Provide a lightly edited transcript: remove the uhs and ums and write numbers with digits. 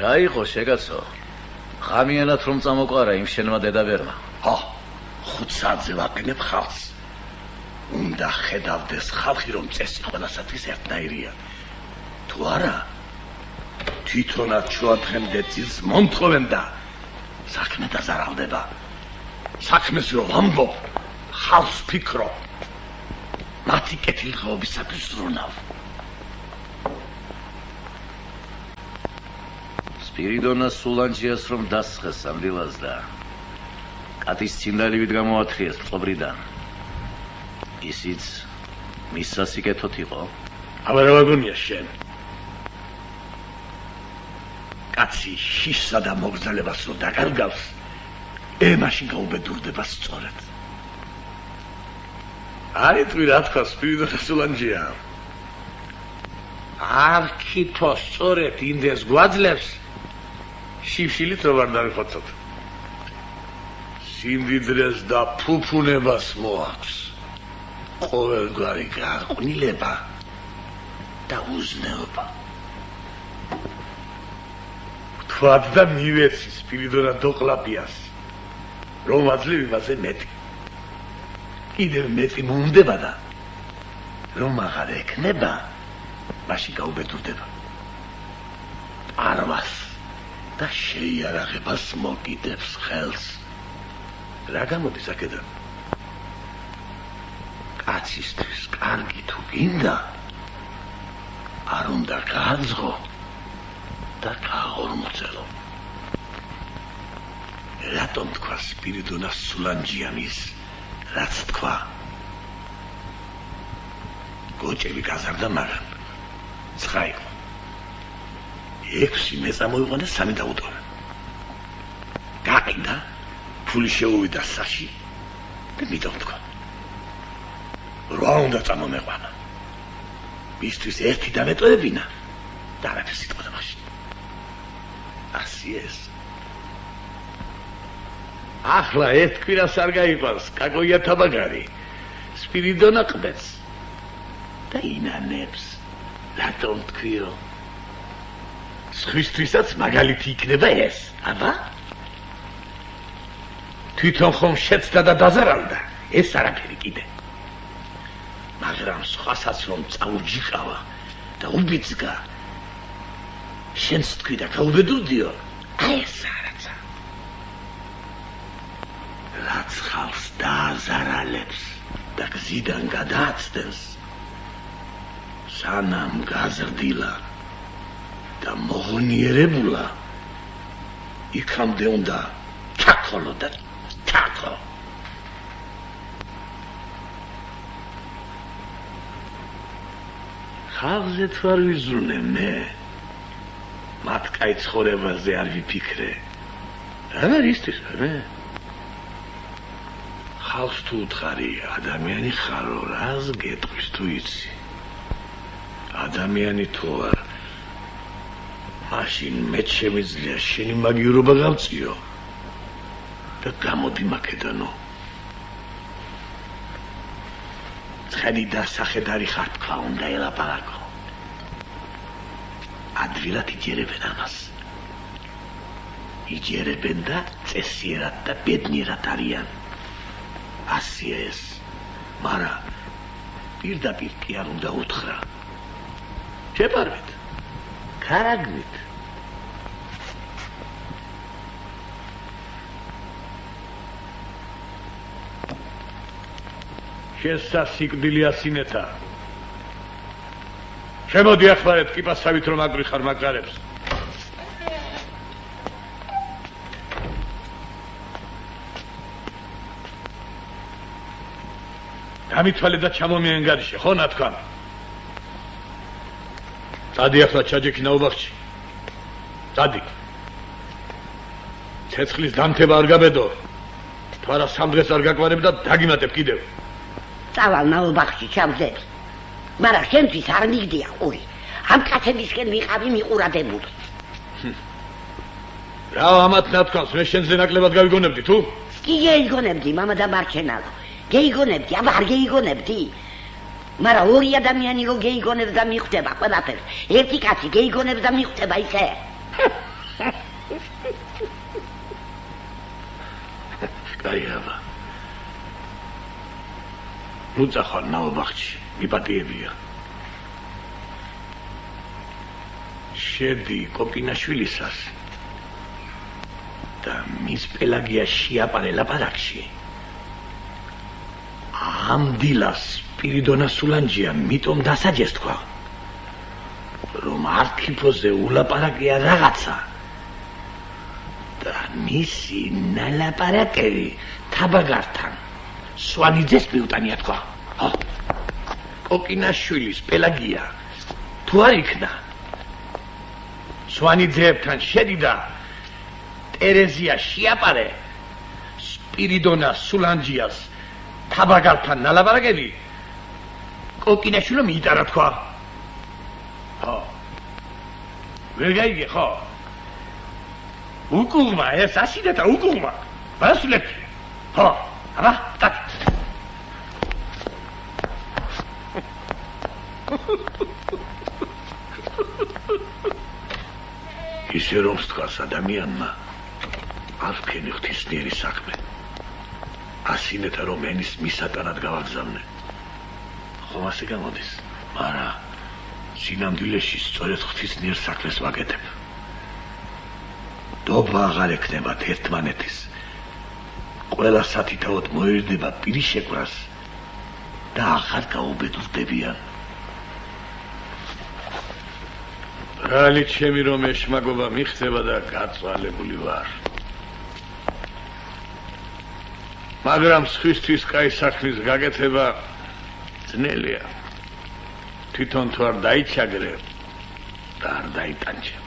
რა იყო შეგაცო? ღამიანად რომ წამოყარა იმ შენმა დედაბერმა. ხო, 5 საათზე ვაყენებ ხალხს. უნდა ხედავდეს ხალხი რომ წესი ყველასათვის ერთნაირია. თუ არა, თვითონაც შუადღემდე წილს მომთხოვენ და საქმე დაზარალდება. საქმეს რომ ვამბობ, ხალხს ფიქრო. მათი კეთილდღეობისათვის ზრუნავ. სპირიდონას სულანჯიას რომ დასხეს სამდილას და კატის ცინდალივით გამოათრიეს წყობრიდან. ისიც მის სასიკეთოდ იყო. აბა რა ვაგონია შენ? კაცი შიშსა და მოგზალებას რო დაგარგავს, მაშინ გაუბედურდება სწორედ. არის თუ რა თქვა სპირიდონას სულანჯია? არ ქითო სწორედ ინდეს გვაძლევს, შიფშილით რო არ დავიხოცოთ. სიმდიდრეს და ფუფუნებას მოაქვს. ყოველგვარი გარყვნილება და უზნეობა. თქვათ და მივეცი სპირიდონა დოკლაპიას, რომ აძლევ იმაზე მეტი. კიდევ მეტი მომდება და რომ აღარ ექნება, მაშინ გაუბედურდება. პარვას და შეიარაღებას მოგიდებს ხელს. რა გამოდის აქედან? კაცისთვის კარგი თუ გინდა, არ უნდა გააძღო და გააღორმოწელო. რატომ თქვა სპირიდონას სულანჯიანის, რაც თქვა? გოჭები გაზარდა მაგრამ 9 იყო. 6 მე წამოიყვანა 3 დაუტოვე. გაყიდა, ფული შეუვიდა საში და მიდომ თქვა. რა უნდა წამომეყვანა? მისთვის ერთი დამეტოვებინა და არაფერს იტყოდა მაშინ. ასე ეს. ახლა ერთ კვირას არ გაიყვანს კაკოია თაბაგარი, სპირიდონა ყბებს და ინანებს. რატომ თქვიო? სხვისთვისაც მაგალითი იქნება ეს, აბა? თვითონ ხომ შეცდა და დაზარალდა, ეს არაფერი კიდე. მაგრამ სხვასაც რომ წაურჯიყავა და უბიძგა, შენს თქვი და გაუბედურდიო, ეს არაცა. რაც ხალხს დააზარალებს და გზიდან გადააცდენს, სანამ გაზრდილა და მოღონიერებულა, იქამდე უნდა ჩაქოლო და ჩაქო. ხალხზე თუ არ ვიზრუნე მე, მათ კაი ცხოვრებაზე არ ვიფიქრე. რა ისთვის მე? ხალხს თუ უთხარი, ადამიანი ხარო, რას გეტყვის თუ იცი? ადამიანი თუ არ, მაშინ მეც შემიძლია შენი მაგივრობა გავწიო და გამოდი მაქედანო. ცხენი და სახედარი ხარ თქვა უნდა ელაპარაკო. ადვილად იჯერებენ ამას. იჯერებენ და წესიერად და ბედნიერად არიან. ასია ეს, მარა პირდაპირ კი არ უნდა უთხრა. შეპარვეთ, ქარაგმით. შესასიკვდილი ასინეთა. შემოდი ახლა ერთ კიპასავით რომ აგვიხარ მაგარებს. გამითვალე და ჩამომიენგარიშე, ხო ნათქვამ? წადი ახლა ჩაჯექინა უბახში. წადი. ცეცხლის დამთება არ გაბედო. თუ არა 3 დღეს არ გაკვარებ და დაგიმატებ კიდევ. წავალ ნაუბახში ჩავდები. მაგრამ შენთვის არ მიგდია ყური. ამ კაცებისკენ ვიყავი მიყურადებული. რა ამათ ნათქვამს, მე შენზე ნაკლებად გავიგონებდი თუ? კი გეიგონებდი, მამა და მარჩენალო. გეიგონებდი, აბა არ გეიგონებდი. მაგრამ ორი ადამიანი რო გეიგონებს და მიხვდება ყველაფერს. ერთი კაცი გეიგონებს და მიხვდება ისე. გაიავა. ნუ წახვალ ნაობახში, მიპატიებია. შედი კოკინაშვილისას და მის პელაგია შეაპარე ლაპარაკში. ამ დილას სპირიდონა სულანჯია მიტომ დასაჯეს თქვა, რომ არქიფოზე ულაპარაკია რაღაცა და მისი ნალაპარაკერი თაბაგართან სვანიძეს მიუტანია თქვა. კოკინაშვილის პელაგია თუ არ იქნა, სვანიძეებთან შედიდა ტერეზია შეაპარე სპირიდონა სულანჯიას თაბაგართან ნალაპარაკები კოკინაშვილო მიიტარა თქვა. ვერ გაიგე ხო? უკუღმა ეს ასიდა და უკუღმა ვასულებ. ხო, აბა, ტაკ. ისე რომ სთქოს ადამიანმა არ ფქენი ღვთისმიერი საქმე. ასინეთა რომ ენის მისატანად გავაგზავნე. ხომ ასე გამოდის? არა, სინამდვილეში სწორედ ღვთისმიერ საქმეს ვაკეთებ. დობა აღარ ექნებათ ერთმანეთის. ყველა სათითაოდ მოერდება პირის შეკვრას და აღარ გაუბედურდებიან. რალით ჩემი რომ ეშმაგობა მიხდება და გაწვალებული ვარ. მაგრამ სხვისთვის კაი საქმის გაკეთება ძნელია. თვითონ თუ არ დაიჩაგრე და არ დაიტანჯე.